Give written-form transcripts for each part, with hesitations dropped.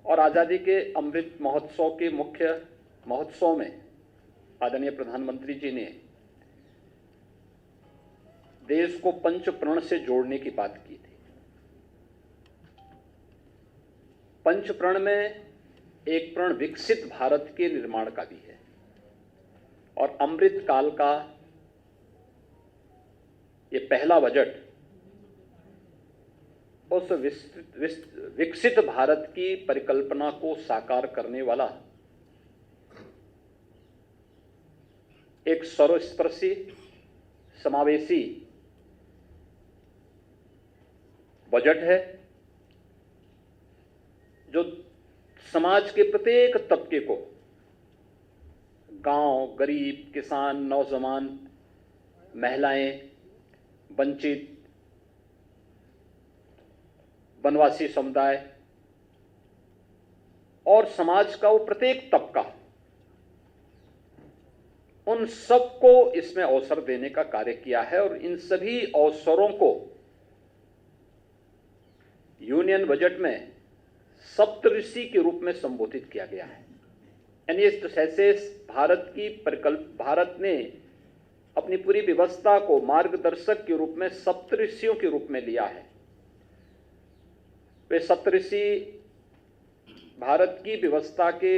और आज़ादी के अमृत महोत्सव के मुख्य महोत्सव में आदरणीय प्रधानमंत्री जी ने देश को पंच प्रण से जोड़ने की बात की थी। पंच प्रण में एक प्रण विकसित भारत के निर्माण का भी है और अमृत काल का ये पहला बजट उस विकसित भारत की परिकल्पना को साकार करने वाला एक सर्वस्पर्शी समावेशी बजट है जो समाज के प्रत्येक तबके को, गांव, गरीब, किसान, नौजवान, महिलाएं, वंचित, वनवासी समुदाय और समाज का वो प्रत्येक तबका, उन सबको इसमें अवसर देने का कार्य किया है और इन सभी अवसरों को यूनियन बजट में सप्तऋषि के रूप में संबोधित किया गया है। यानी इस तरह से भारत ने अपनी पूरी व्यवस्था को मार्गदर्शक के रूप में सप्तऋषियों के रूप में लिया है। वे सप्तऋषि भारत की व्यवस्था के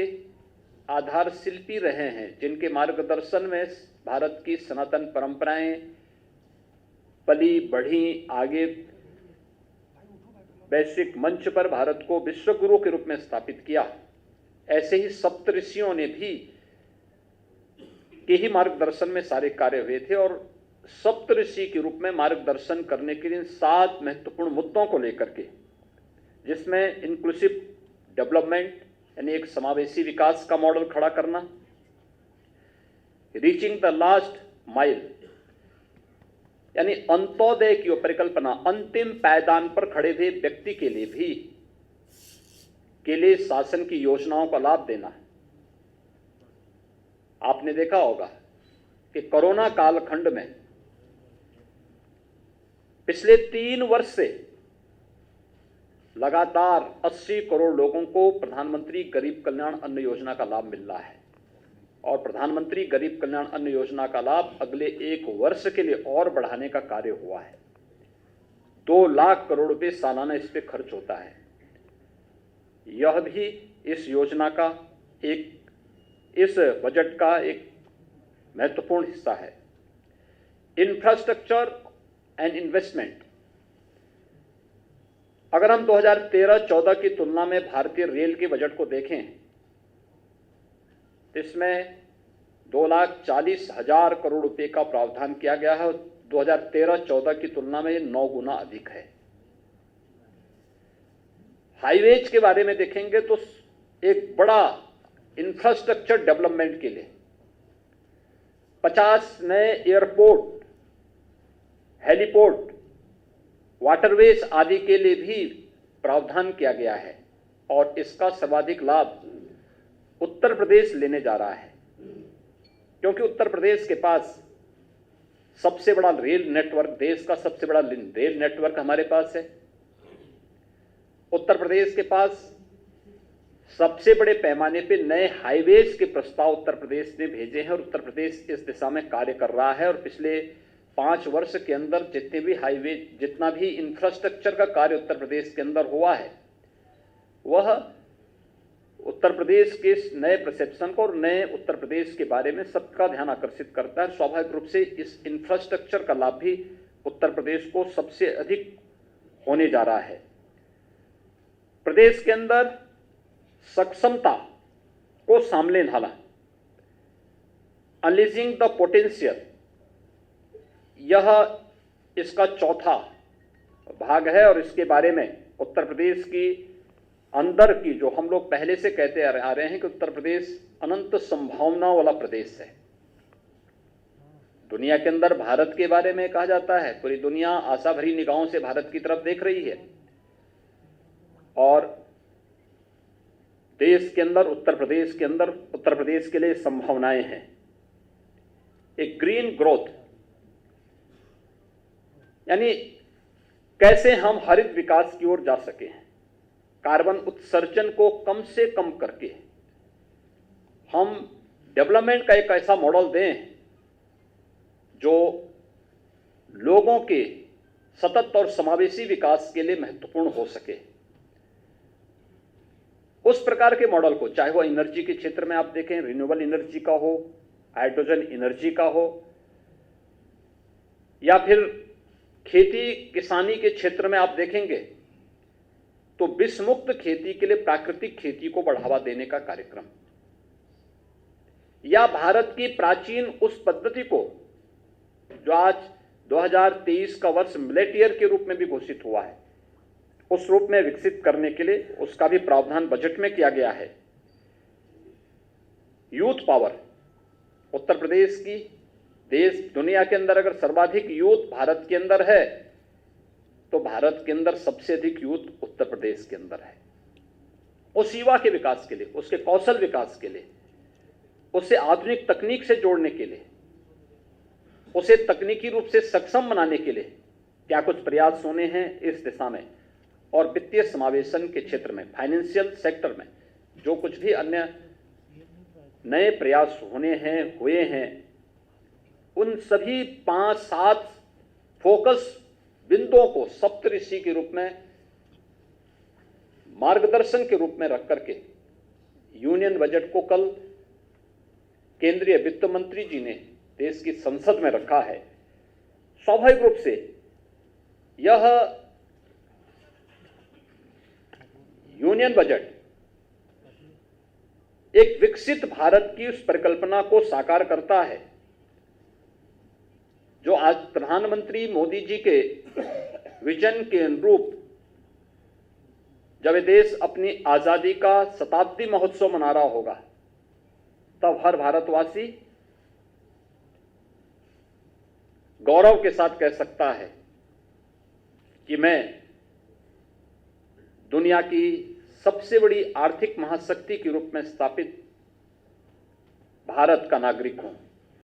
आधार शिल्पी रहे हैं, जिनके मार्गदर्शन में भारत की सनातन परंपराएं पली बढ़ी, आगे वैश्विक मंच पर भारत को विश्व गुरु के रूप में स्थापित किया। ऐसे ही सप्तऋषियों ने भी के ही मार्गदर्शन में सारे कार्य हुए थे और सप्तऋषि के रूप में मार्गदर्शन करने के लिए 7 महत्वपूर्ण मुद्दों को लेकर के, जिसमें इंक्लूसिव डेवलपमेंट यानी एक समावेशी विकास का मॉडल खड़ा करना, रीचिंग द लास्ट माइल यानी अंत्योदय की परिकल्पना, अंतिम पायदान पर खड़े हुए व्यक्ति के लिए शासन की योजनाओं का लाभ देना। आपने देखा होगा कि कोरोना कालखंड में पिछले 3 वर्ष से लगातार 80 करोड़ लोगों को प्रधानमंत्री गरीब कल्याण अन्न योजना का लाभ मिल रहा है और प्रधानमंत्री गरीब कल्याण अन्न योजना का लाभ अगले 1 वर्ष के लिए और बढ़ाने का कार्य हुआ है। 2 लाख करोड़ रुपए सालाना इस पे खर्च होता है। यह भी इस योजना का इस बजट का एक महत्वपूर्ण हिस्सा है। इंफ्रास्ट्रक्चर एंड इन्वेस्टमेंट, अगर हम 2013-14 की तुलना में भारतीय रेल के बजट को देखें तो इसमें 2,40,000 करोड़ रुपए का प्रावधान किया गया है। 2013-14 की तुलना में 9 गुना अधिक है। हाईवेज के बारे में देखेंगे तो एक बड़ा इंफ्रास्ट्रक्चर डेवलपमेंट के लिए 50 नए एयरपोर्ट, हेलीपोर्ट, वाटरवेज आदि के लिए भी प्रावधान किया गया है और इसका सर्वाधिक लाभ उत्तर प्रदेश लेने जा रहा है, क्योंकि उत्तर प्रदेश के पास सबसे बड़ा रेल नेटवर्क, देश का सबसे बड़ा रेल नेटवर्क हमारे पास है। उत्तर प्रदेश के पास सबसे बड़े पैमाने पे नए हाईवेज के प्रस्ताव उत्तर प्रदेश ने भेजे हैं और उत्तर प्रदेश इस दिशा में कार्य कर रहा है और पिछले 5 वर्ष के अंदर जितना भी इंफ्रास्ट्रक्चर का कार्य उत्तर प्रदेश के अंदर हुआ है, वह उत्तर प्रदेश के नए परसेप्शन को और नए उत्तर प्रदेश के बारे में सबका ध्यान आकर्षित करता है। स्वाभाविक रूप से इस इंफ्रास्ट्रक्चर का लाभ भी उत्तर प्रदेश को सबसे अधिक होने जा रहा है। प्रदेश के अंदर सक्षमता को सामने ढाला, अनलीजिंग द पोटेंशियल, यह इसका चौथा भाग है और इसके बारे में उत्तर प्रदेश की अंदर की, जो हम लोग पहले से कहते आ रहे हैं कि उत्तर प्रदेश अनंत संभावनाओं वाला प्रदेश है। दुनिया के अंदर भारत के बारे में कहा जाता है, पूरी दुनिया आशा भरी निगाहों से भारत की तरफ देख रही है और देश के अंदर, उत्तर प्रदेश के अंदर, उत्तर प्रदेश के लिए संभावनाएं हैं। एक ग्रीन ग्रोथ यानी कैसे हम हरित विकास की ओर जा सके हैं। कार्बन उत्सर्जन को कम से कम करके हम डेवलपमेंट का एक ऐसा मॉडल दें जो लोगों के सतत और समावेशी विकास के लिए महत्वपूर्ण हो सके। उस प्रकार के मॉडल को, चाहे वो एनर्जी के क्षेत्र में आप देखें, रिन्यूएबल एनर्जी का हो, हाइड्रोजन एनर्जी का हो, या फिर खेती किसानी के क्षेत्र में आप देखेंगे तो विषमुक्त खेती के लिए प्राकृतिक खेती को बढ़ावा देने का कार्यक्रम, या भारत की प्राचीन उस पद्धति को जो आज 2023 का वर्ष मिलेट ईयर के रूप में भी घोषित हुआ है, उस रूप में विकसित करने के लिए उसका भी प्रावधान बजट में किया गया है। यूथ पावर उत्तर प्रदेश की, देश दुनिया के अंदर अगर सर्वाधिक यूथ भारत के अंदर है तो भारत के अंदर सबसे अधिक यूथ उत्तर प्रदेश के अंदर है। उस युवा के विकास के लिए, उसके कौशल विकास के लिए, उसे आधुनिक तकनीक से जोड़ने के लिए, उसे तकनीकी रूप से सक्षम बनाने के लिए क्या कुछ प्रयास होने हैं इस दिशा में, और वित्तीय समावेशन के क्षेत्र में, फाइनेंशियल सेक्टर में जो कुछ भी अन्य नए प्रयास हुए हैं, उन सभी 5-7 फोकस बिंदुओं को सप्तऋषि के रूप में, मार्गदर्शन के रूप में रख करके यूनियन बजट को कल केंद्रीय वित्त मंत्री जी ने देश की संसद में रखा है। स्वाभाविक रूप से यह यूनियन बजट एक विकसित भारत की उस परिकल्पना को साकार करता है जो आज प्रधानमंत्री मोदी जी के विजन के अनुरूप, जब ये देश अपनी आजादी का शताब्दी महोत्सव मना रहा होगा, तब हर भारतवासी गौरव के साथ कह सकता है कि मैं दुनिया की सबसे बड़ी आर्थिक महाशक्ति के रूप में स्थापित भारत का नागरिक हूं।